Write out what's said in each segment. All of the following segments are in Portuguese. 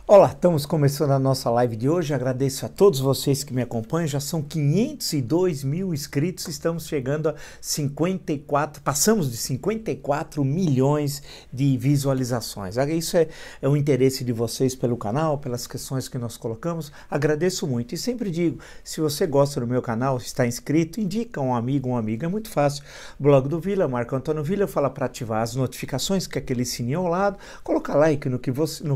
Olá, estamos começando a nossa live de hoje. Agradeço a todos vocês que me acompanham. Já são 502 mil inscritos, estamos chegando a 54, passamos de 54 milhões de visualizações. Isso é o interesse de vocês pelo canal, pelas questões que nós colocamos. Agradeço muito e sempre digo, se você gosta do meu canal, está inscrito, indica um amigo, uma amiga, é muito fácil. Blog do Vila, Marco Antônio Vila, fala para ativar as notificações, que é aquele sininho ao lado, colocar like no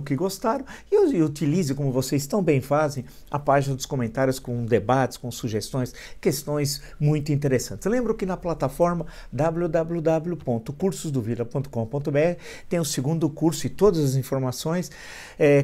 que gostaram e utilize, como vocês tão bem fazem, a página dos comentários com debates, com sugestões, questões muito interessantes. Lembro que na plataforma www.cursosdovila.com.br tem o segundo curso e todas as informações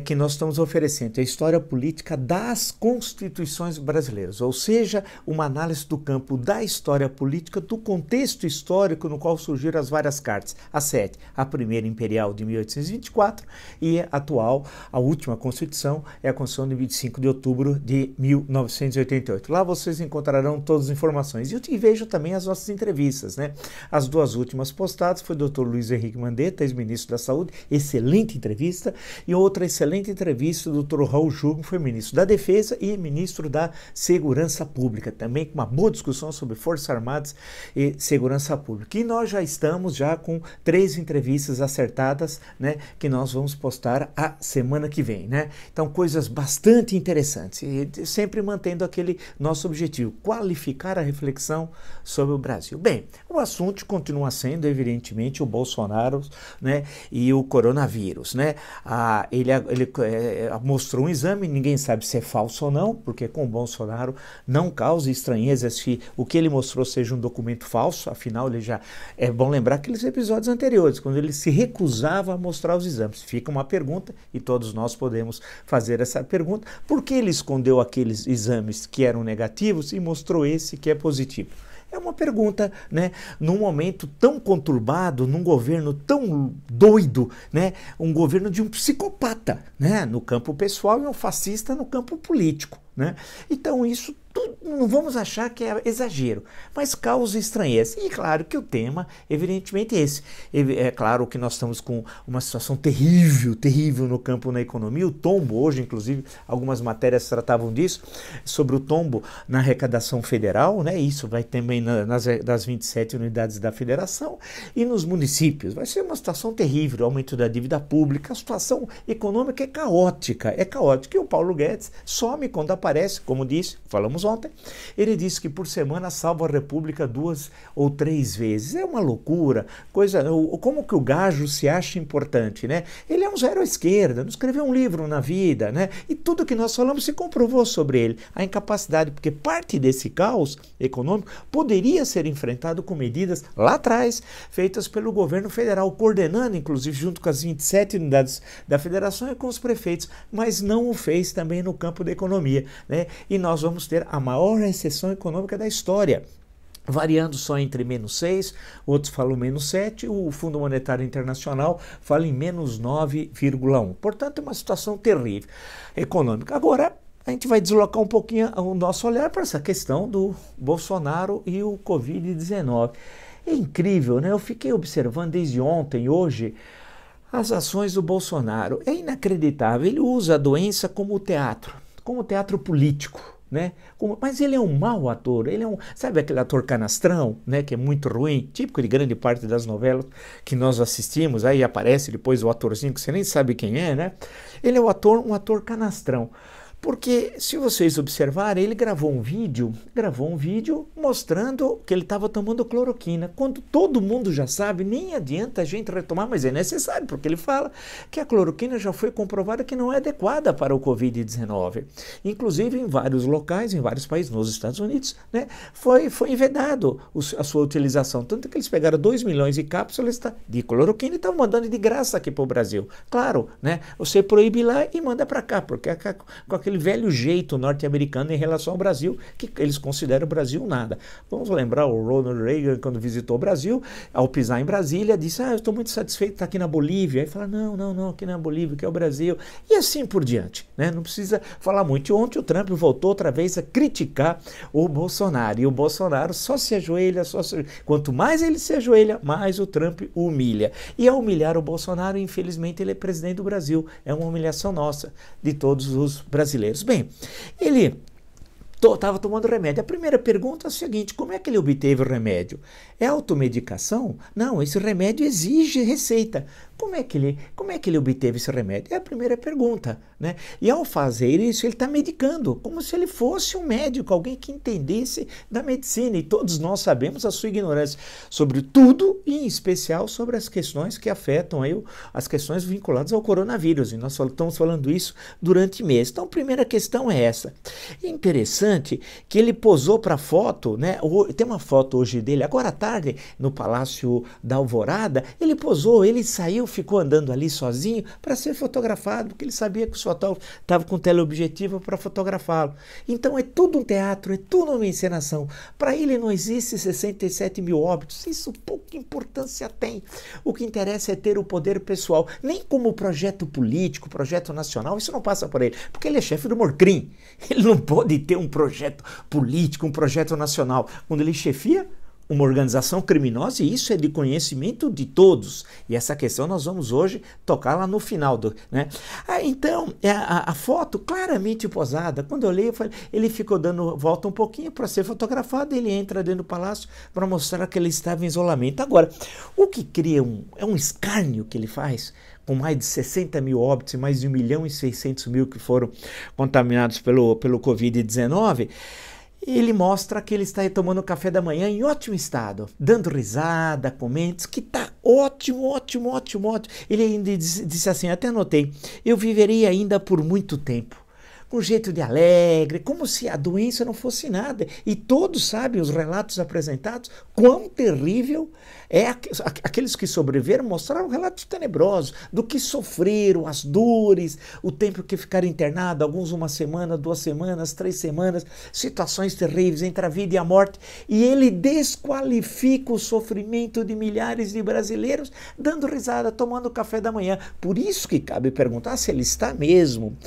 que nós estamos oferecendo. É a História Política das Constituições Brasileiras, ou seja, uma análise do campo da história política, do contexto histórico no qual surgiram as várias cartas. A 7, a primeira imperial de 1824 e a atual, a última Constituição é a Constituição de 25 de outubro de 1988. Lá vocês encontrarão todas as informações. E eu te vejo também as nossas entrevistas, né? As duas últimas postadas foi o Dr. Luiz Henrique Mandetta, ex-ministro da Saúde, excelente entrevista, e outra excelente entrevista do Dr. Raul Jungmann, foi ministro da Defesa e ministro da Segurança Pública, também com uma boa discussão sobre Forças Armadas e Segurança Pública. E nós já estamos com 3 entrevistas acertadas, né, que nós vamos postar a semana que vem, né? Então, coisas bastante interessantes e sempre mantendo aquele nosso objetivo, qualificar a reflexão sobre o Brasil. Bem, o assunto continua sendo, evidentemente, o Bolsonaro, né, e o coronavírus, né? Ele mostrou um exame, ninguém sabe se é falso ou não, porque com o Bolsonaro não causa estranheza se o que ele mostrou seja um documento falso, afinal ele já... É bom lembrar aqueles episódios anteriores, quando ele se recusava a mostrar os exames. Fica uma pergunta e todos nós podemos fazer essa pergunta: por que ele escondeu aqueles exames que eram negativos e mostrou esse que é positivo? É uma pergunta, né? Num momento tão conturbado, num governo tão doido, né? Um governo de um psicopata, né? No campo pessoal e um fascista no campo político, né? Então isso tudo, não vamos achar que é exagero, mas causa estranheza. E claro que o tema, evidentemente, é esse. É claro que nós estamos com uma situação terrível, terrível no campo da economia. O tombo, hoje, inclusive, algumas matérias tratavam disso, sobre o tombo na arrecadação federal, né? Isso vai também das 27 unidades da federação e nos municípios. Vai ser uma situação terrível, o aumento da dívida pública, a situação econômica é caótica, E o Paulo Guedes some quando aparece, como disse, falamos ontem, ele disse que por semana salva a República 2 ou 3 vezes. É uma loucura, como que o gajo se acha importante, né? Ele é um zero à esquerda, não escreveu um livro na vida, né? E tudo que nós falamos se comprovou sobre ele, a incapacidade, porque parte desse caos econômico poderia ser enfrentado com medidas lá atrás, feitas pelo governo federal, coordenando, inclusive, junto com as 27 unidades da federação e com os prefeitos, mas não o fez também no campo da economia, né? E nós vamos ter a maior recessão econômica da história, variando só entre -6, outros falam -7, o Fundo Monetário Internacional fala em -9,1. Portanto, é uma situação terrível econômica. Agora, a gente vai deslocar um pouquinho o nosso olhar para essa questão do Bolsonaro e o Covid-19. É incrível, né? Eu fiquei observando desde ontem e hoje as ações do Bolsonaro. É inacreditável. Ele usa a doença como teatro político, né? Mas ele é um mau ator, sabe aquele ator canastrão, né? Que é muito ruim, típico de grande parte das novelas que nós assistimos, aí aparece depois o atorzinho que você nem sabe quem é, né? Ele é um ator canastrão. Porque, se vocês observarem, ele gravou um vídeo mostrando que ele estava tomando cloroquina, quando todo mundo já sabe, nem adianta a gente retomar, mas é necessário, porque ele fala que a cloroquina já foi comprovada que não é adequada para o Covid-19. Inclusive, em vários locais, em vários países, nos Estados Unidos, né, foi vedado a sua utilização, tanto que eles pegaram 2 milhões de cápsulas de cloroquina e estavam mandando de graça aqui para o Brasil. Claro, né, você proíbe lá e manda para cá, porque com aquele aquele velho jeito norte-americano em relação ao Brasil, que eles consideram o Brasil nada. Vamos lembrar o Ronald Reagan, quando visitou o Brasil, ao pisar em Brasília, disse, eu estou muito satisfeito de estar aqui na Bolívia. Aí fala, não, aqui não é a Bolívia, que é o Brasil. E assim por diante, né? Não precisa falar muito. E ontem o Trump voltou outra vez a criticar o Bolsonaro. E o Bolsonaro só se ajoelha, quanto mais ele se ajoelha, mais o Trump o humilha. E ao humilhar o Bolsonaro, infelizmente, ele é presidente do Brasil. É uma humilhação nossa, de todos os brasileiros. Bem, ele estava tomando remédio. A primeira pergunta é a seguinte, como é que ele obteve o remédio? É automedicação? Não, esse remédio exige receita. Como é que ele obteve esse remédio? É a primeira pergunta, né? E ao fazer isso, ele está medicando, como se ele fosse um médico, alguém que entendesse da medicina. E todos nós sabemos a sua ignorância sobre tudo, e em especial sobre as questões que afetam aí, as questões vinculadas ao coronavírus. E nós estamos falando isso durante meses. Então, a primeira questão é essa. É interessante que ele posou para a foto, né? Tem uma foto hoje dele, agora à tarde, no Palácio da Alvorada, ele posou, ele saiu, ficou andando ali sozinho para ser fotografado, porque ele sabia que os fotógrafos estavam com teleobjetivo para fotografá-lo. Então é tudo um teatro, é tudo uma encenação. Para ele não existe 67 mil óbitos, isso pouca importância tem. O que interessa é ter o poder pessoal, nem como projeto político, projeto nacional, isso não passa por ele, porque ele é chefe do Morcrim. Ele não pode ter um projeto político, um projeto nacional. Quando ele chefia uma organização criminosa, e isso é de conhecimento de todos. E essa questão nós vamos hoje tocar lá no final. Então, a foto claramente posada. Quando eu olhei, eu falei, ele ficou dando volta um pouquinho para ser fotografado, ele entra dentro do palácio para mostrar que ele estava em isolamento. Agora, o que cria é um escárnio que ele faz, com mais de 60 mil óbitos e mais de 1.600.000 que foram contaminados pelo Covid-19, ele mostra que ele está tomando café da manhã em ótimo estado, dando risada, comentos, que está ótimo, ótimo, ótimo, ótimo. Ele ainda disse assim, até anotei, eu viveria ainda por muito tempo, com jeito de alegre, como se a doença não fosse nada. E todos sabem, os relatos apresentados, quão terrível é aqueles que sobreviveram, mostraram relatos tenebrosos do que sofreram, as dores, o tempo que ficaram internados, alguns 1 semana, 2 semanas, 3 semanas, situações terríveis entre a vida e a morte. E ele desqualifica o sofrimento de milhares de brasileiros, dando risada, tomando café da manhã. Por isso que cabe perguntar se ele está mesmo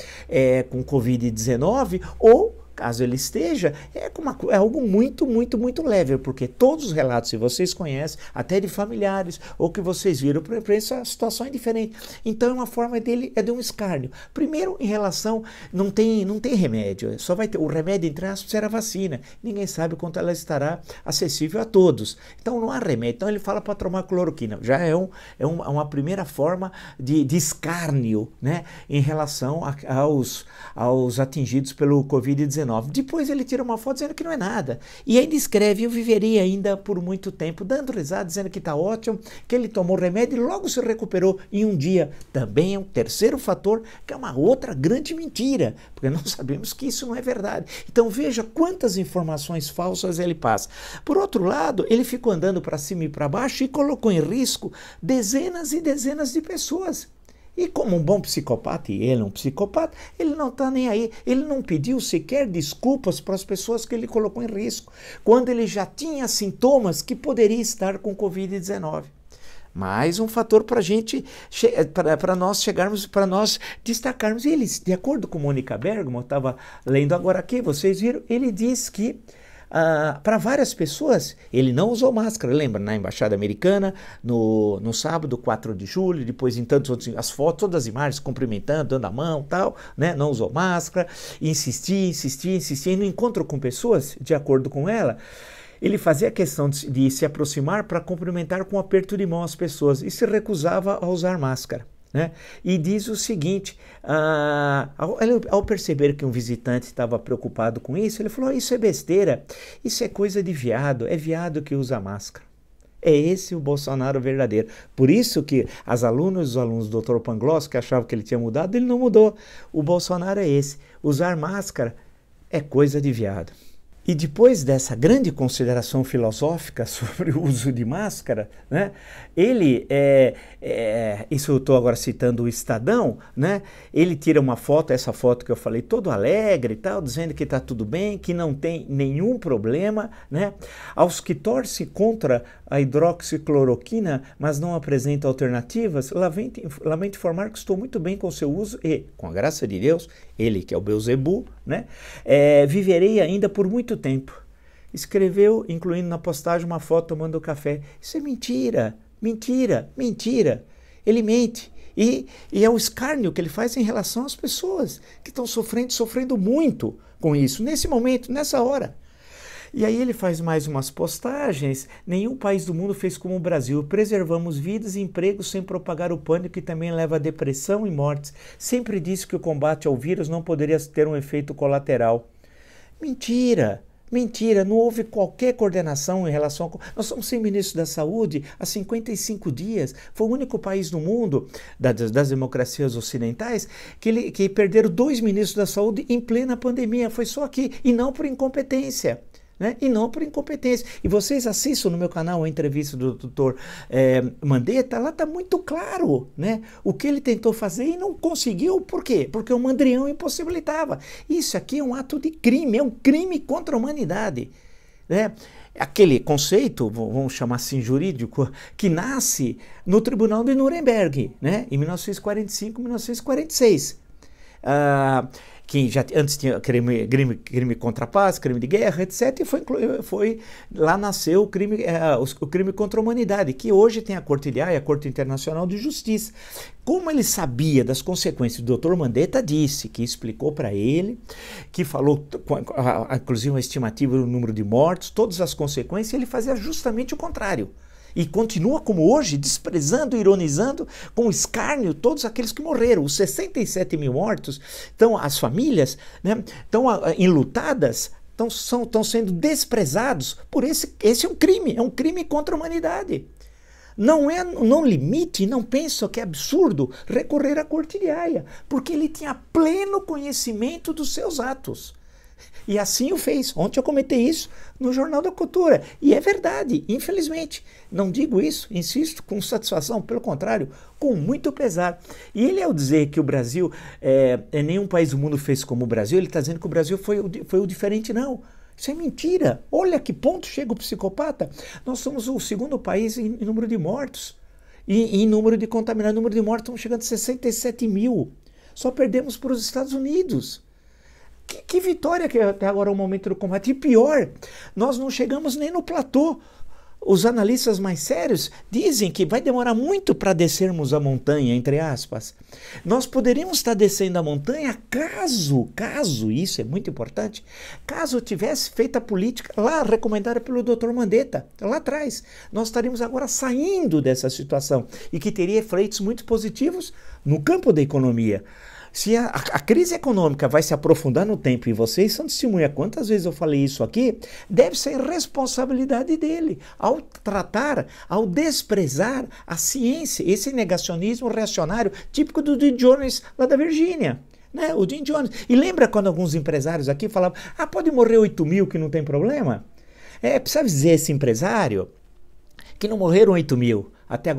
com Covid-19 ou, caso ele esteja, é algo muito, muito, muito leve, porque todos os relatos, se vocês conhecem, até de familiares, ou que vocês viram para a imprensa, a situação é diferente. Então, uma forma dele é de um escárnio. Primeiro, em relação, não tem remédio, só vai ter, o remédio, entre aspas, era a vacina. Ninguém sabe quanto ela estará acessível a todos. Então, não há remédio. Então, ele fala para tomar cloroquina. Já é uma primeira forma de escárnio, né, em relação aos atingidos pelo Covid-19. Depois ele tira uma foto dizendo que não é nada. E ainda escreve, eu viveria ainda por muito tempo, dando risada, dizendo que está ótimo, que ele tomou remédio e logo se recuperou em um dia. Também é um terceiro fator, que é uma outra grande mentira, porque nós sabemos que isso não é verdade. Então veja quantas informações falsas ele passa. Por outro lado, ele ficou andando para cima e para baixo e colocou em risco dezenas e dezenas de pessoas. E como um bom psicopata, e ele é um psicopata, ele não está nem aí. Ele não pediu sequer desculpas para as pessoas que ele colocou em risco, quando ele já tinha sintomas que poderia estar com Covid-19. Mais um fator para nós chegarmos, para nós destacarmos. E ele, de acordo com Mônica Bergamo, eu estava lendo agora aqui, vocês viram, ele diz que para várias pessoas, ele não usou máscara, lembra, na Embaixada Americana, no sábado, 4 de julho, depois em tantos outros, as fotos, todas as imagens, cumprimentando, dando a mão, tal, né, não usou máscara, insistia, e no encontro com pessoas, de acordo com ela, ele fazia questão de se aproximar para cumprimentar com um aperto de mão as pessoas e se recusava a usar máscara. Né? E diz o seguinte, ao perceber que um visitante estava preocupado com isso, ele falou, isso é besteira, isso é coisa de viado, é viado que usa máscara. É esse o Bolsonaro verdadeiro. Por isso que as alunas e os alunos do Dr. Pangloss, que achavam que ele tinha mudado, ele não mudou. O Bolsonaro é esse. Usar máscara é coisa de viado. E depois dessa grande consideração filosófica sobre o uso de máscara, né, ele, isso eu estou agora citando o Estadão, né, ele tira uma foto, essa foto que eu falei, todo alegre e tal, dizendo que está tudo bem, que não tem nenhum problema, né, aos que torcem contra a hidroxicloroquina, mas não apresentam alternativas, lamento informar que estou muito bem com o seu uso e, com a graça de Deus, ele que é o Beelzebub, né, viverei ainda por muito tempo. Escreveu, incluindo na postagem, uma foto tomando café. Isso é mentira, mentira, mentira. Ele mente. E é o escárnio que ele faz em relação às pessoas que estão sofrendo muito com isso, nesse momento, nessa hora. E aí ele faz mais umas postagens. Nenhum país do mundo fez como o Brasil. Preservamos vidas e empregos sem propagar o pânico que também leva a depressão e mortes. Sempre disse que o combate ao vírus não poderia ter um efeito colateral. Mentira! Mentira, não houve qualquer coordenação em relação a... Nós somos sem ministro da Saúde há 55 dias. Foi o único país no mundo, das democracias ocidentais, que perderam 2 ministros da Saúde em plena pandemia. Foi só aqui, e não por incompetência. Né? E não por incompetência. E vocês assistam no meu canal a entrevista do Dr. Mandetta, lá está muito claro, né? O que ele tentou fazer e não conseguiu. Por quê? Porque o Mandrião impossibilitava. Isso aqui é um ato de crime, é um crime contra a humanidade. Né? Aquele conceito, vamos chamar assim jurídico, que nasce no Tribunal de Nuremberg, né? Em 1945, 1946. Que já antes tinha crime contra a paz, crime de guerra, etc. E lá nasceu o crime contra a humanidade, que hoje tem a Corte de Haia, a Corte Internacional de Justiça. Como ele sabia das consequências, o Dr. Mandetta disse, que explicou para ele, que falou, inclusive uma estimativa do número de mortos, todas as consequências, ele fazia justamente o contrário. E continua como hoje, desprezando, ironizando, com escárnio todos aqueles que morreram. Os 67 mil mortos, então as famílias, né, estão enlutadas, estão sendo desprezados por esse é um crime contra a humanidade. Não limite, não pensa que é absurdo recorrer à Corte de Haia, porque ele tinha pleno conhecimento dos seus atos. E assim o fez. Ontem eu comentei isso no Jornal da Cultura. E é verdade, infelizmente. Não digo isso, insisto, com satisfação, pelo contrário, com muito pesar. E ele, ao dizer que o Brasil, nenhum país do mundo fez como o Brasil, ele está dizendo que o Brasil foi o diferente, não. Isso é mentira. Olha que ponto chega o psicopata. Nós somos o segundo país em número de mortos. E em número de contaminados, número de mortos, estamos chegando a 67 mil. Só perdemos para os Estados Unidos. Que vitória que até agora é o momento do combate. E pior, nós não chegamos nem no platô. Os analistas mais sérios dizem que vai demorar muito para descermos a montanha, entre aspas. Nós poderíamos estar descendo a montanha caso, isso é muito importante, caso tivesse feito a política lá recomendada pelo Dr. Mandetta, lá atrás. Nós estaríamos agora saindo dessa situação e que teria efeitos muito positivos no campo da economia. Se a crise econômica vai se aprofundar no tempo, e vocês são testemunha, quantas vezes eu falei isso aqui, deve ser responsabilidade dele, ao desprezar a ciência, esse negacionismo reacionário típico do Jim Jones lá da Virgínia. Né? O Jim Jones. E lembra quando alguns empresários aqui falavam, pode morrer 8 mil que não tem problema? Precisa dizer esse empresário que não morreram 8 mil. Até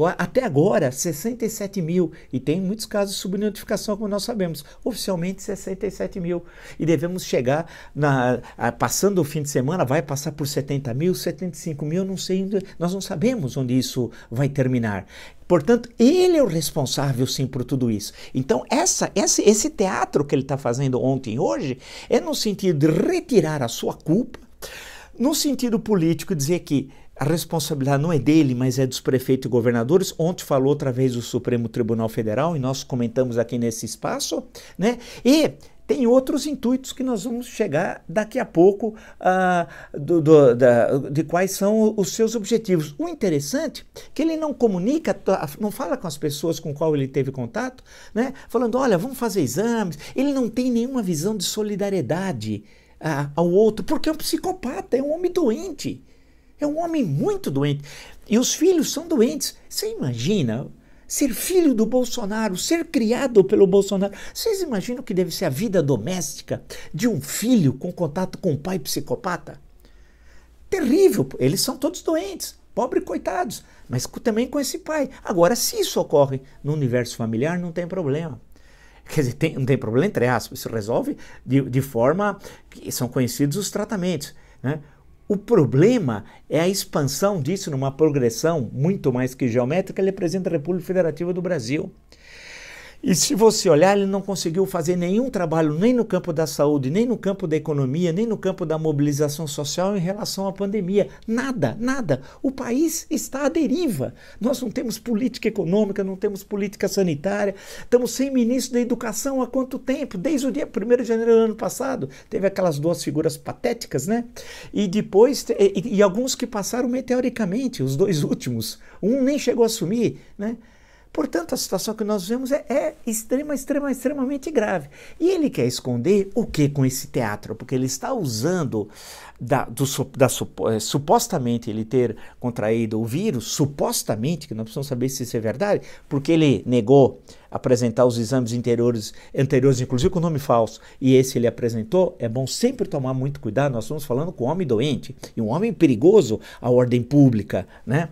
agora, 67 mil. E tem muitos casos de subnotificação, como nós sabemos. Oficialmente, 67 mil. E devemos chegar, passando o fim de semana, vai passar por 70 mil, 75 mil, não sei, nós não sabemos onde isso vai terminar. Portanto, ele é o responsável, sim, por tudo isso. Então, esse teatro que ele está fazendo ontem e hoje é no sentido de retirar a sua culpa, no sentido político, dizer que a responsabilidade não é dele, mas é dos prefeitos e governadores. Ontem falou através do Supremo Tribunal Federal e nós comentamos aqui nesse espaço, né? E tem outros intuitos que nós vamos chegar daqui a pouco de quais são os seus objetivos. O interessante é que ele não comunica, não fala com as pessoas com qual ele teve contato, né? Falando, olha, vamos fazer exames. Ele não tem nenhuma visão de solidariedade ao outro, porque é um psicopata, é um homem doente. É um homem muito doente. E os filhos são doentes. Você imagina, ser filho do Bolsonaro, ser criado pelo Bolsonaro. Vocês imaginam que deve ser a vida doméstica de um filho com contato com um pai psicopata? Terrível, eles são todos doentes, pobres coitados, mas também com esse pai. Agora, se isso ocorre no universo familiar, não tem problema. Quer dizer, não tem problema, entre aspas, se resolve de forma que são conhecidos os tratamentos, né? O problema é a expansão disso numa progressão muito mais que geométrica. Ele representa a República Federativa do Brasil. E se você olhar, ele não conseguiu fazer nenhum trabalho nem no campo da saúde, nem no campo da economia, nem no campo da mobilização social em relação à pandemia. Nada, nada. O país está à deriva. Nós não temos política econômica, não temos política sanitária. Estamos sem ministro da Educação há quanto tempo? Desde o dia 1º de janeiro do ano passado. Teve aquelas duas figuras patéticas, né? E depois, e alguns que passaram meteoricamente, os dois últimos. Um nem chegou a assumir, né? Portanto, a situação que nós vemos é extremamente grave. E ele quer esconder o que com esse teatro? Porque ele está usando, supostamente ele ter contraído o vírus, supostamente, que nós precisamos saber se isso é verdade, porque ele negou apresentar os exames anteriores, inclusive com nome falso, e esse ele apresentou. É bom sempre tomar muito cuidado, nós estamos falando com um homem doente, e um homem perigoso à ordem pública, né?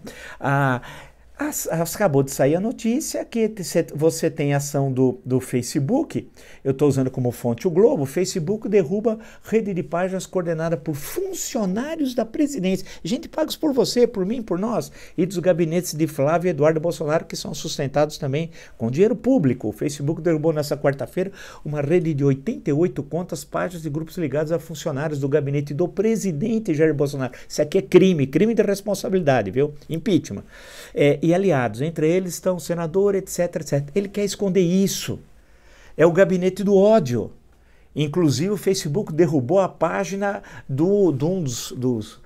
Acabou de sair a notícia que você tem ação do Facebook, eu estou usando como fonte o Globo. O Facebook derruba rede de páginas coordenada por funcionários da presidência, gente pagos por você, por mim, por nós, e dos gabinetes de Flávio e Eduardo Bolsonaro, que são sustentados também com dinheiro público. O Facebook derrubou nessa quarta-feira uma rede de 88 contas, páginas e grupos ligados a funcionários do gabinete do presidente Jair Bolsonaro. Isso aqui é crime de responsabilidade, viu? Impeachment. E aliados, entre eles estão o senador, etc, etc. Ele quer esconder isso. É o gabinete do ódio. Inclusive o Facebook derrubou a página de um dos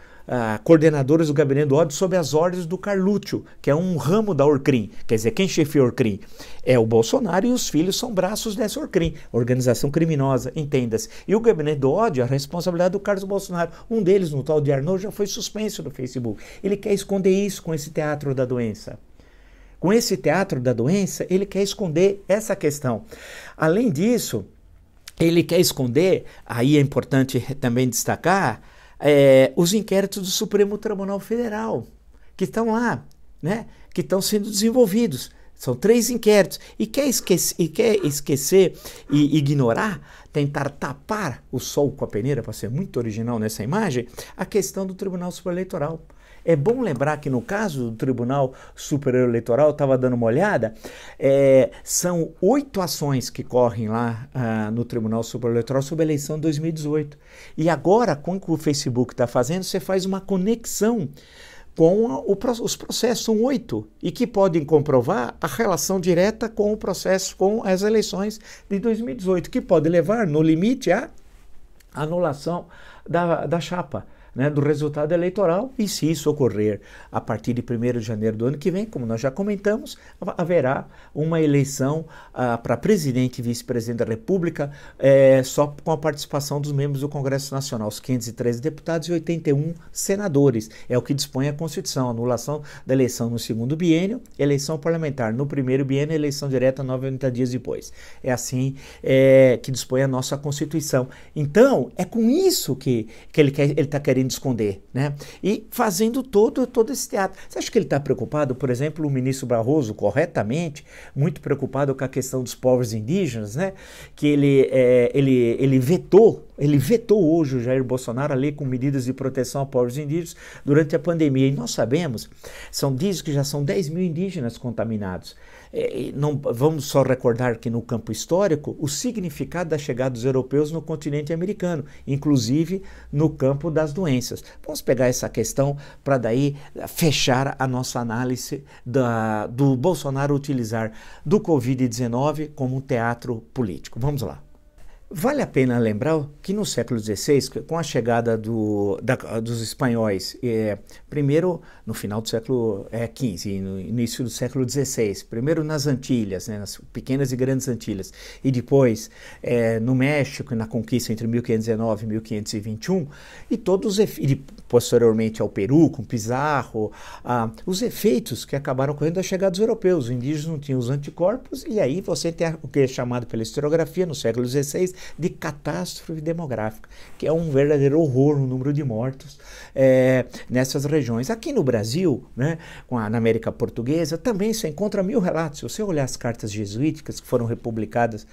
coordenadores do gabinete do ódio sob as ordens do Carluccio, que é um ramo da Orcrim. Quer dizer, quem chefia a Orcrim é o Bolsonaro e os filhos são braços dessa Orcrim, organização criminosa, entenda-se. E o gabinete do ódio, a responsabilidade do Carlos Bolsonaro. Um deles, no tal de Arnaud, já foi suspenso do Facebook. Ele quer esconder isso com esse teatro da doença. Com esse teatro da doença, ele quer esconder essa questão. Além disso, ele quer esconder, aí é importante também destacar, os inquéritos do Supremo Tribunal Federal, que estão lá, né? Que estão sendo desenvolvidos. São 3 inquéritos. E quer esquecer e ignorar, tentar tapar o sol com a peneira, para ser muito original nessa imagem, a questão do Tribunal Superior Eleitoral. É bom lembrar que no caso do Tribunal Superior Eleitoral, eu estava dando uma olhada, são 8 ações que correm lá no Tribunal Superior Eleitoral sobre a eleição de 2018. E agora, com o que o Facebook está fazendo, você faz uma conexão com os processos, são 8, e que podem comprovar a relação direta com o processo, com as eleições de 2018, que pode levar, no limite, à anulação da chapa, né, do resultado eleitoral. E se isso ocorrer a partir de 1º de janeiro do ano que vem, como nós já comentamos, haverá uma eleição para presidente e vice-presidente da República, só com a participação dos membros do Congresso Nacional, os 513 deputados e 81 senadores. É o que dispõe a Constituição: anulação da eleição no 2º biênio, eleição parlamentar no 1º biênio, eleição direta 90 dias depois. É assim que dispõe a nossa Constituição. Então, é com isso que ele está querendo esconder, né? E fazendo todo esse teatro. Você acha que ele está preocupado, por exemplo, o ministro Barroso, corretamente, muito preocupado com a questão dos povos indígenas, né? Que ele vetou hoje o Jair Bolsonaro a lei com medidas de proteção a povos indígenas durante a pandemia. E nós sabemos, diz que já são 10 mil indígenas contaminados. Não, vamos só recordar que no campo histórico, o significado da chegada dos europeus no continente americano, inclusive no campo das doenças. Vamos pegar essa questão para daí fechar a nossa análise do Bolsonaro utilizar do Covid-19 como um teatro político. Vamos lá. Vale a pena lembrar que no século XVI, com a chegada dos espanhóis, primeiro no final do século XV e no início do século XVI, primeiro nas Antilhas, né, nas pequenas e grandes Antilhas, e depois no México, na conquista entre 1519 e 1521, e posteriormente ao Peru, com Pizarro, os efeitos que acabaram ocorrendo da chegada dos europeus. Os indígenas não tinham os anticorpos, e aí você tem o que é chamado pela historiografia, no século XVI, de catástrofe demográfica, que é um verdadeiro horror o número de mortos nessas regiões. Aqui no Brasil, né, na América Portuguesa, também se encontra 1000 relatos. Se você olhar as cartas jesuíticas que foram republicadas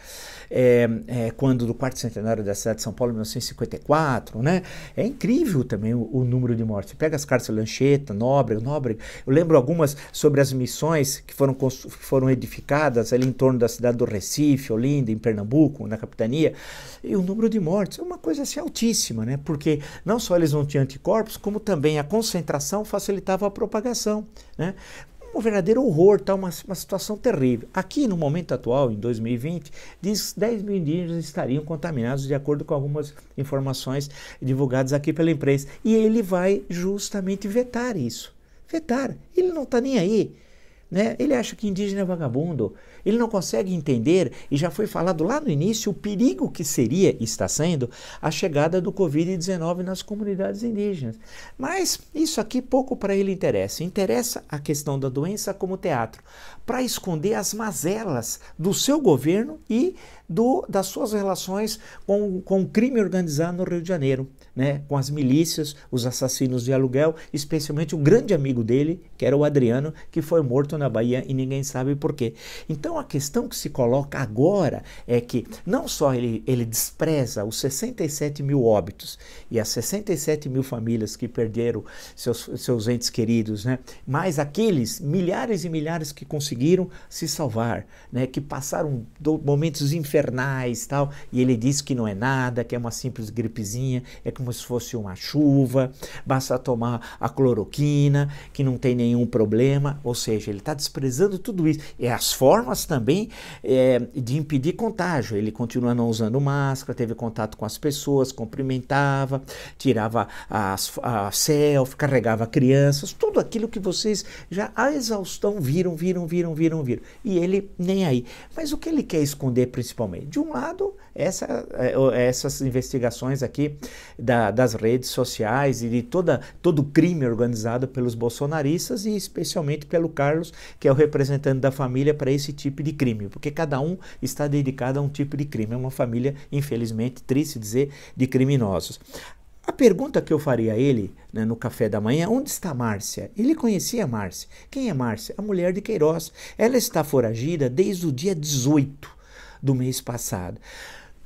quando do quarto centenário da cidade de São Paulo, em 1954, né, é incrível também o número de mortes. Você pega as cartas de Lancheta, Nóbrega, eu lembro algumas sobre as missões que foram edificadas ali em torno da cidade do Recife, Olinda, em Pernambuco, na capitania, e o número de mortes é uma coisa assim altíssima, né? Porque não só eles não tinham anticorpos, como também a concentração facilitava a propagação, né? Um verdadeiro horror, tá? Uma situação terrível. Aqui, no momento atual, em 2020, diz que 10 mil indígenas estariam contaminados, de acordo com algumas informações divulgadas aqui pela imprensa. E ele vai justamente vetar isso. Vetar. Ele não está nem aí. Né? Ele acha que indígena é vagabundo, ele não consegue entender, e já foi falado lá no início, o perigo que seria, e está sendo, a chegada do Covid-19 nas comunidades indígenas. Mas isso aqui pouco para ele interessa. Interessa a questão da doença como teatro, para esconder as mazelas do seu governo e das suas relações com o crime organizado no Rio de Janeiro, né? Com as milícias, os assassinos de aluguel, especialmente o grande amigo dele, que era o Adriano, que foi morto na Bahia e ninguém sabe por quê. Então a questão que se coloca agora é que não só ele despreza os 67 mil óbitos e as 67 mil famílias que perderam seus entes queridos, né? Mas aqueles milhares e milhares que conseguiram se salvar, né? Que passaram momentos infernais, tal, e ele diz que não é nada, que é uma simples gripezinha, é como se fosse uma chuva, basta tomar a cloroquina, que não tem nenhum problema. Ou seja, ele está desprezando tudo isso. E as formas também de impedir contágio. Ele continua não usando máscara, teve contato com as pessoas, cumprimentava, tirava a selfie, carregava crianças, tudo aquilo que vocês já a exaustão viram. E ele nem aí. Mas o que ele quer esconder principalmente? De um lado, essas investigações aqui das redes sociais e de todo o crime organizado pelos bolsonaristas e especialmente pelo Carlos, que é o representante da família para esse tipo de crime, porque cada um está dedicado a um tipo de crime. É uma família, infelizmente, triste dizer, de criminosos. A pergunta que eu faria a ele, né, no café da manhã: onde está Márcia? Ele conhecia a Márcia. Quem é Márcia? A mulher de Queiroz. Ela está foragida desde o dia 18 do mês passado.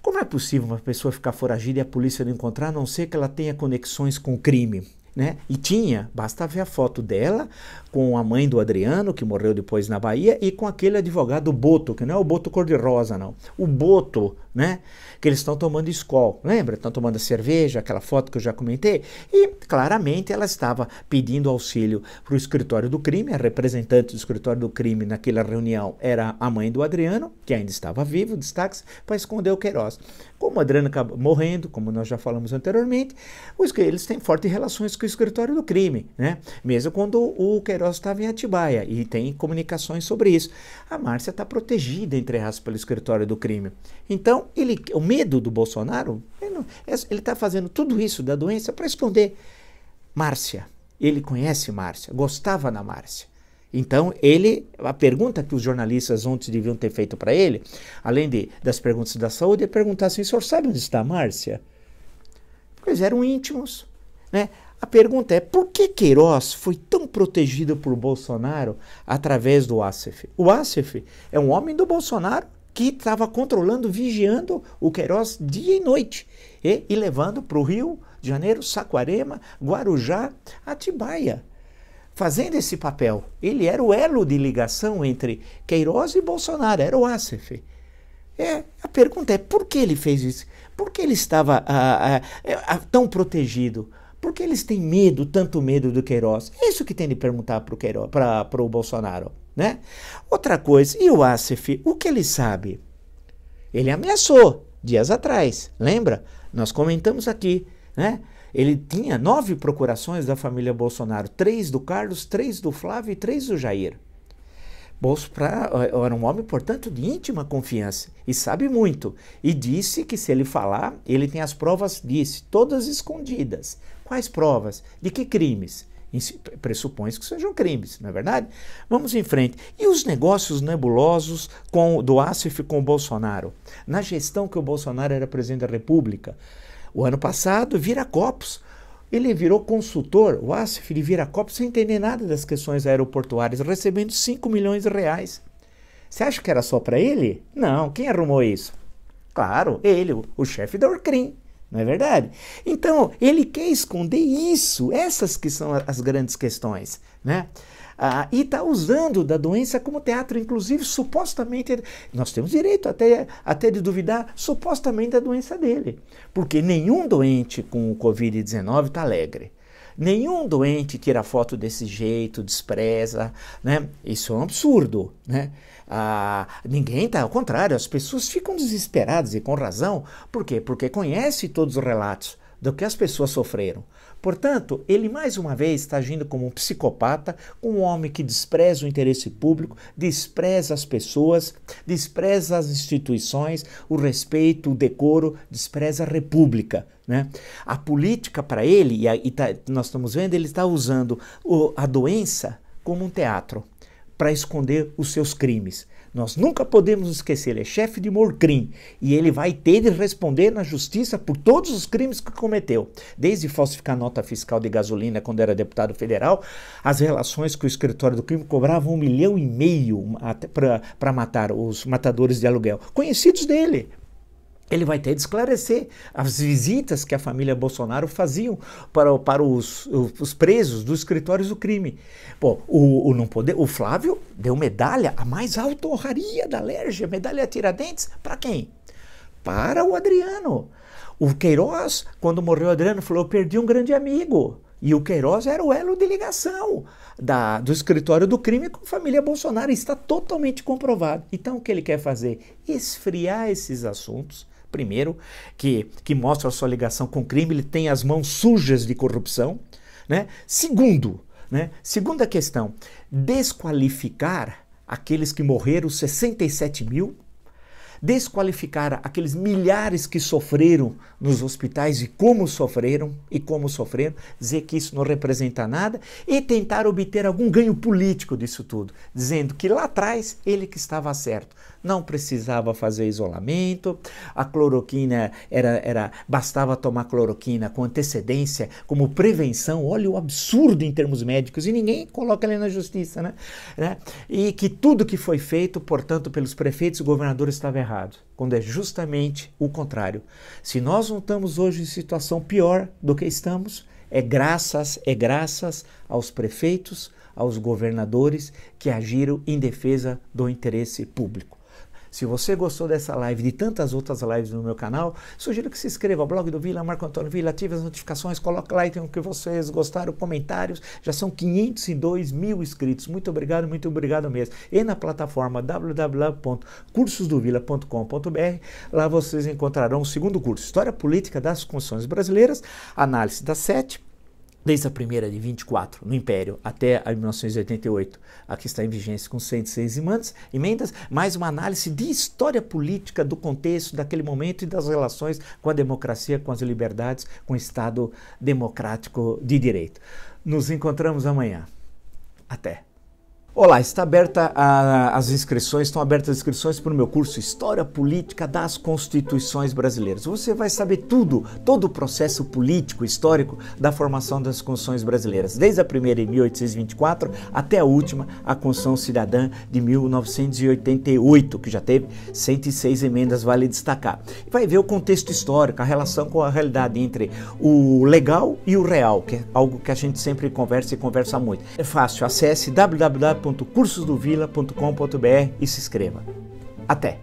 Como é possível uma pessoa ficar foragida e a polícia não encontrar, a não ser que ela tenha conexões com o crime? Né? E tinha, basta ver a foto dela com a mãe do Adriano, que morreu depois na Bahia, e com aquele advogado Boto, que não é o Boto cor-de-rosa, não. O Boto, né? Que eles estão tomando Skol, lembra? Estão tomando cerveja, aquela foto que eu já comentei. E claramente ela estava pedindo auxílio para o escritório do crime. A representante do escritório do crime naquela reunião era a mãe do Adriano, que ainda estava vivo, destaque, para esconder o Queiroz. Como o Adriano acabou morrendo, como nós já falamos anteriormente, eles têm fortes relações com o escritório do crime, né? Mesmo quando o Queiroz estava em Atibaia, e tem comunicações sobre isso. A Márcia está protegida, entre aspas, pelo escritório do crime. Então, o medo do Bolsonaro, ele está fazendo tudo isso da doença para esconder Márcia. Ele conhece Márcia, gostava da Márcia. Então, a pergunta que os jornalistas ontem deviam ter feito para ele, além das perguntas da saúde, é perguntar assim: o senhor sabe onde está a Márcia? Porque eles eram íntimos, né? A pergunta é: por que Queiroz foi tão protegido por Bolsonaro através do Assef? O Assef é um homem do Bolsonaro que estava controlando, vigiando o Queiroz dia e noite, e levando para o Rio de Janeiro, Saquarema, Guarujá, Atibaia, fazendo esse papel. Ele era o elo de ligação entre Queiroz e Bolsonaro, era o Assef. A pergunta é: por que ele fez isso? Por que ele estava tão protegido? Por que eles têm medo, tanto medo do Queiroz? É isso que tem de perguntar para o Bolsonaro, né? Outra coisa, e o Assef, o que ele sabe? Ele ameaçou. dias atrás, lembra? Nós comentamos aqui, né? Ele tinha 9 procurações da família Bolsonaro, 3 do Carlos, 3 do Flávio e 3 do Jair. Era um homem, portanto, de íntima confiança e sabe muito. E disse que se ele falar, ele tem as provas, disse, todas escondidas. Quais provas? De que crimes? Pressupõe que sejam crimes, não é verdade? Vamos em frente. E os negócios nebulosos do Assef com o Bolsonaro? Na gestão que o Bolsonaro era presidente da República, o ano passado, Viracopos, ele virou consultor, o Assef de Viracopos, sem entender nada das questões aeroportuárias, recebendo 5 milhões de reais. Você acha que era só para ele? Não, quem arrumou isso? Claro, ele, o chefe da Orcrim. Não é verdade? Então, ele quer esconder isso, essas que são as grandes questões, né? E está usando da doença como teatro, inclusive, supostamente, nós temos direito até de duvidar, supostamente, da doença dele. Porque nenhum doente com o Covid-19 está alegre. Nenhum doente tira foto desse jeito, despreza, né? Isso é um absurdo, né? Ninguém está, ao contrário, as pessoas ficam desesperadas e com razão. Por quê? Porque conhece todos os relatos do que as pessoas sofreram. Portanto, ele mais uma vez está agindo como um psicopata, um homem que despreza o interesse público, despreza as pessoas, despreza as instituições, o respeito, o decoro, despreza a república, né? A política para ele, nós estamos vendo, ele está usando a doença como um teatro para esconder os seus crimes. Nós nunca podemos esquecer, ele é chefe de Morcrim e ele vai ter de responder na justiça por todos os crimes que cometeu, desde falsificar nota fiscal de gasolina quando era deputado federal, as relações que o escritório do crime cobrava 1,5 milhão para matar os matadores de aluguel, conhecidos dele. Ele vai ter de esclarecer as visitas que a família Bolsonaro faziam para os presos dos escritórios do crime. Pô, o Flávio deu medalha, a mais alta honraria da Alerj, medalha Tiradentes, para quem? Para o Adriano. O Queiroz, quando morreu o Adriano, falou, eu perdi um grande amigo. E o Queiroz era o elo de ligação do escritório do crime com a família Bolsonaro. Está totalmente comprovado. Então, o que ele quer fazer? Esfriar esses assuntos. Primeiro, que mostra a sua ligação com o crime, ele tem as mãos sujas de corrupção, né? Segundo, né? Segunda questão, desqualificar aqueles que morreram, 67 mil, desqualificar aqueles milhares que sofreram nos hospitais e como sofreram, dizer que isso não representa nada e tentar obter algum ganho político disso tudo, dizendo que lá atrás ele que estava certo, não precisava fazer isolamento, a cloroquina bastava tomar cloroquina com antecedência, como prevenção, olha o absurdo em termos médicos e ninguém coloca ele na justiça, né? E que tudo que foi feito, portanto, pelos prefeitos e governadores estava errado, quando é justamente o contrário. Se nós não estamos hoje em situação pior do que estamos, é graças aos prefeitos, aos governadores que agiram em defesa do interesse público. Se você gostou dessa live e de tantas outras lives no meu canal, sugiro que se inscreva ao blog do Vila, Marco Antônio Vila, ative as notificações, coloque lá o que vocês gostaram, comentários. Já são 502 mil inscritos. Muito obrigado mesmo. E na plataforma www.cursosdovila.com.br, lá vocês encontrarão o segundo curso, História Política das Constituições Brasileiras, análise das 7, desde a primeira de 24 no Império até a 1988, aqui está em vigência com 106 emendas, mais uma análise de história política do contexto daquele momento e das relações com a democracia, com as liberdades, com o Estado democrático de direito. Nos encontramos amanhã. Até! Olá, estão abertas as inscrições para o meu curso História Política das Constituições Brasileiras. Você vai saber todo o processo político, histórico da formação das Constituições Brasileiras, desde a primeira em 1824 até a última, a Constituição Cidadã de 1988, que já teve 106 emendas, vale destacar. Vai ver o contexto histórico, a relação com a realidade entre o legal e o real, que é algo que a gente sempre conversa muito. É fácil, acesse www.cursosdovila.com.br e se inscreva. Até!